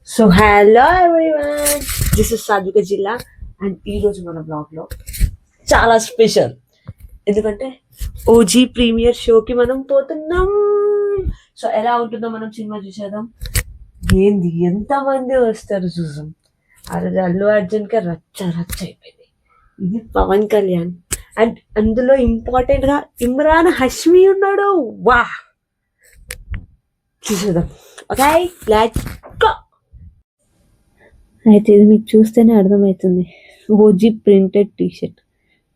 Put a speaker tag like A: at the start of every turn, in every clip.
A: So hello everyone, this is Sadhvika Jilla. And ఈరోజు మన బ్లాగ్లో చాలా స్పెషల్, ఎందుకంటే ఓజీ ప్రీమియర్ షోకి మనం పోతున్నాం. సో ఎలా ఉంటుందో మనం సినిమా చూసేద్దాం. ఏంది ఎంతమంది వస్తారు చూసాం. ఆ రోజు అల్లు అర్జున్కి రచ్చ రచ్చ అయిపోయింది. ఇది పవన్ కళ్యాణ్ అండ్ అందులో ఇంపార్టెంట్గా ఇమ్రాన్ హష్మి ఉన్నాడు. వా చూసేద్దాం. Okay, let's go. అయితే ఇది మీకు చూస్తేనే అర్థమవుతుంది. OG printed t-shirt.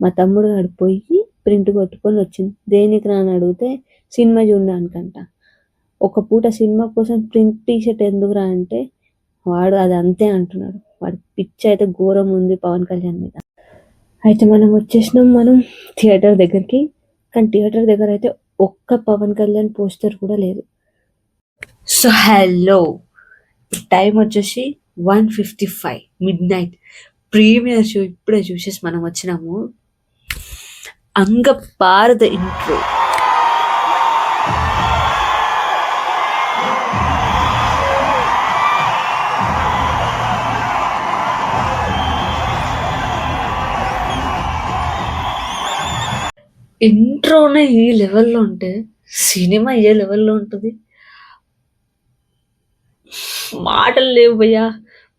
A: మా తమ్ముడు పోయి ప్రింట్ కొట్టుకొని వచ్చింది. దేనికి రాని అడిగితే సినిమా చూడడానికంట. ఒక పూట సినిమా కోసం ప్రింట్ టీషర్ట్ ఎందుకు రా అంటే వాడు అది అంతే అంటున్నాడు. వాడి పిచ్చి అయితే ఘోరం ఉంది పవన్ కళ్యాణ్ మీద. అయితే మనం వచ్చేసినాం థియేటర్ దగ్గరికి. కానీ థియేటర్ దగ్గర అయితే ఒక్క పవన్ కళ్యాణ్ పోస్టర్ కూడా లేదు. సో హలో, టైం వచ్చేసి 1:55 midnight. ప్రీమియర్ షో ఇప్పుడే చూసేసి మనం వచ్చినాము. అంగపారద ఇంట్రో. ఇంట్రోనే ఈ లెవెల్లో ఉంటే సినిమా ఏ లెవెల్లో ఉంటుంది? మాటలు లేవు భయ్యా.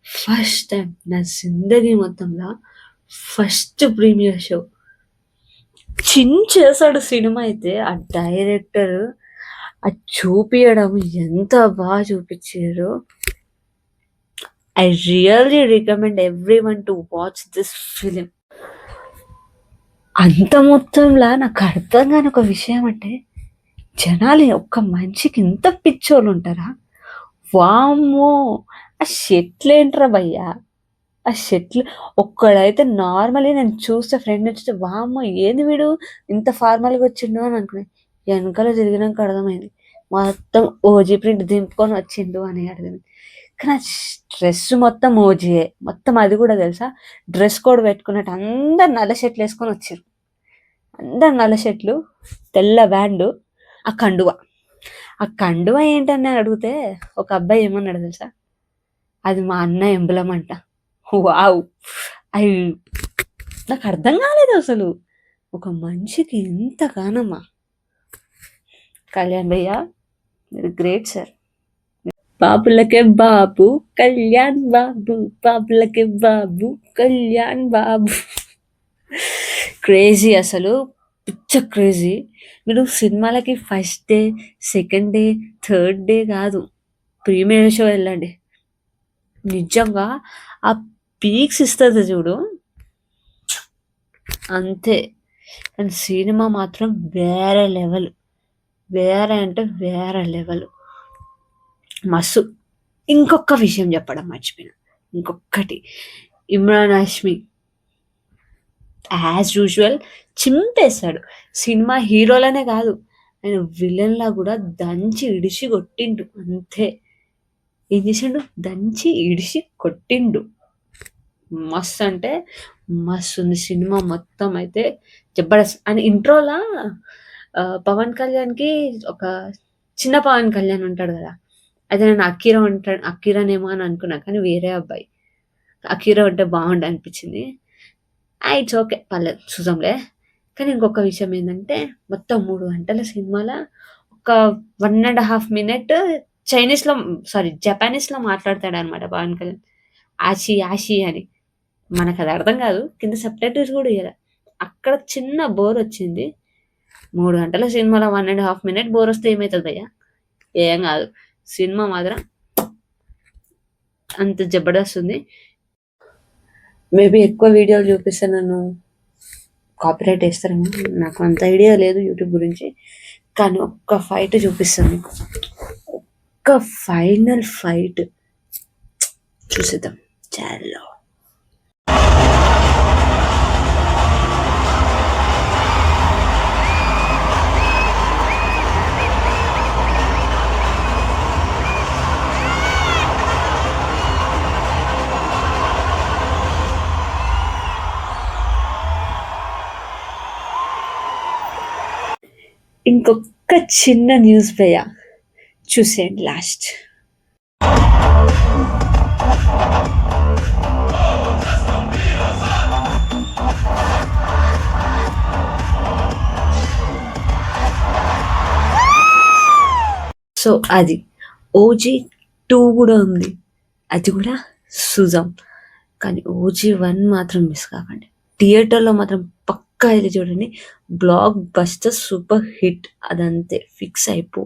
A: ఫస్ట్ టైం నా జిందగీ మొత్తంలో ఫస్ట్ ప్రీమియర్ షో చేశాడు సినిమా. అయితే ఆ డైరెక్టర్ అది చూపించడం ఎంత బాగా చూపించారు. I really recommend everyone to watch this film. అంత మొత్తంలో నాకు అర్థం కాని ఒక విషయం అంటే, జనాలు ఒక్క మనిషికి ఇంత పిచ్చోళ్ళు ఉంటారా? వామ్మో, ఆ షెట్లు ఏంట్రా భయ్యా. ఆ షెట్లు ఒక్కడైతే నార్మల్లీ నేను చూస్తే ఫ్రెండ్ వచ్చితే వామ్మో ఏంది వీడు ఇంత ఫార్మల్గా వచ్చిండు అని అనుకునే. వెనకాల తిరిగినాక అర్థమైంది మొత్తం ఓజీ ప్రింట్ దింపుకొని వచ్చిండు అని అర్థమైంది. కానీ ఆ డ్రెస్ మొత్తం ఓజీయే మొత్తం. అది కూడా తెలుసా, డ్రెస్ కోడ్ పెట్టుకున్నట్టు అందరు నల్ల షర్ట్లు వేసుకొని వచ్చారు. అందరు నల్ల షర్ట్లు, తెల్ల బ్యాండు, ఆ కండువ ఏంటని నేను అడిగితే ఒక అబ్బాయి ఏమన్నాడు తెలుసా, అది మా అన్న ఎంబలం అంట. వావ్, అవి నాకు అర్థం కాలేదు అసలు. ఒక మనిషికి ఇంతగానమ్మా. కళ్యాణ్ భయ్యా, మీరు గ్రేట్ సార్. బాబులకే బాబు కళ్యాణ్ బాబు, బాబులకే బాబు కళ్యాణ్ బాబు. క్రేజీ అసలు, పిచ్చ క్రేజీ. మీరు సినిమాలకి first day, second day, third day కాదు, ప్రీమియర్ షో వెళ్ళండి. నిజంగా ఆ పీక్స్ ఇస్తుంది చూడు, అంతే. కానీ సినిమా మాత్రం వేరే లెవెల్. వేరే అంటే వేరే లెవెల్, మస్తు. ఇంకొక విషయం చెప్పడం మర్చిపోయినా, ఇంకొకటి. ఇమ్రాన్ హష్మి యాజ్ యూజువల్ చింపేశాడు. సినిమా హీరోలనే కాదు, ఆయన విలన్లా కూడా దంచి ఇడిసి కొట్టిండు అంతే. ఏం చేసిండు? దంచి ఇడిసి కొట్టిండు. మస్తు అంటే మస్తు ఉంది సినిమా మొత్తం. అయితే జబర్దస్త్. అని ఇంట్రోలా పవన్ కళ్యాణ్కి ఒక చిన్న పవన్ కళ్యాణ్ ఉంటాడు కదా, అయితే నేను అక్కీరానేమో అని అనుకున్నా, కానీ వేరే అబ్బాయి. అక్కీరా ఉంటే బాగుండు అనిపించింది. ఇట్స్ ఓకే, పర్లేదు చూద్దాంలే. కానీ ఇంకొక విషయం ఏంటంటే, మొత్తం 3 గంటల సినిమాలో ఒక 1.5 minute జపానీస్లో మాట్లాడతాడు అనమాట పవన్ కళ్యాణ్. ఆషి అని. మనకు అది అర్థం కాదు, కింద సబ్‌టైటిల్స్ కూడా ఇవ్వలే. అక్కడ చిన్న బోర్ వచ్చింది. 3 గంటల సినిమాలో 1.5 minute బోర్ వస్తే ఏమవుతుంది భయ్యా? ఏం కాదు. సినిమా మాత్రం అంత జబర్దస్త్ ఉంది. మేబీ ఎక్కువ వీడియోలు చూపిస్తే నన్ను కాపీరైట్ వేస్తారేమో, నాకు అంత ఐడియా లేదు యూట్యూబ్ గురించి. కానీ ఒక్క ఫైట్ చూపిస్తాను మీకు, ఒక్క ఫైనల్ ఫైట్ చూసేద్దాం. చాలా ఇంకొక చిన్న న్యూస్ భయ్యా, చూసేయండి లాస్ట్. సో అది ఓజీ 2 కూడా ఉంది, అది కూడా సుజం. కానీ ఓజీ 1 మాత్రం మిస్ కాకండి. థియేటర్లో మాత్రం పక్కా వెళ్ళి చూడండి. బ్లాక్ బస్టర్ సూపర్ హిట్, అదంతే ఫిక్స్ అయిపో.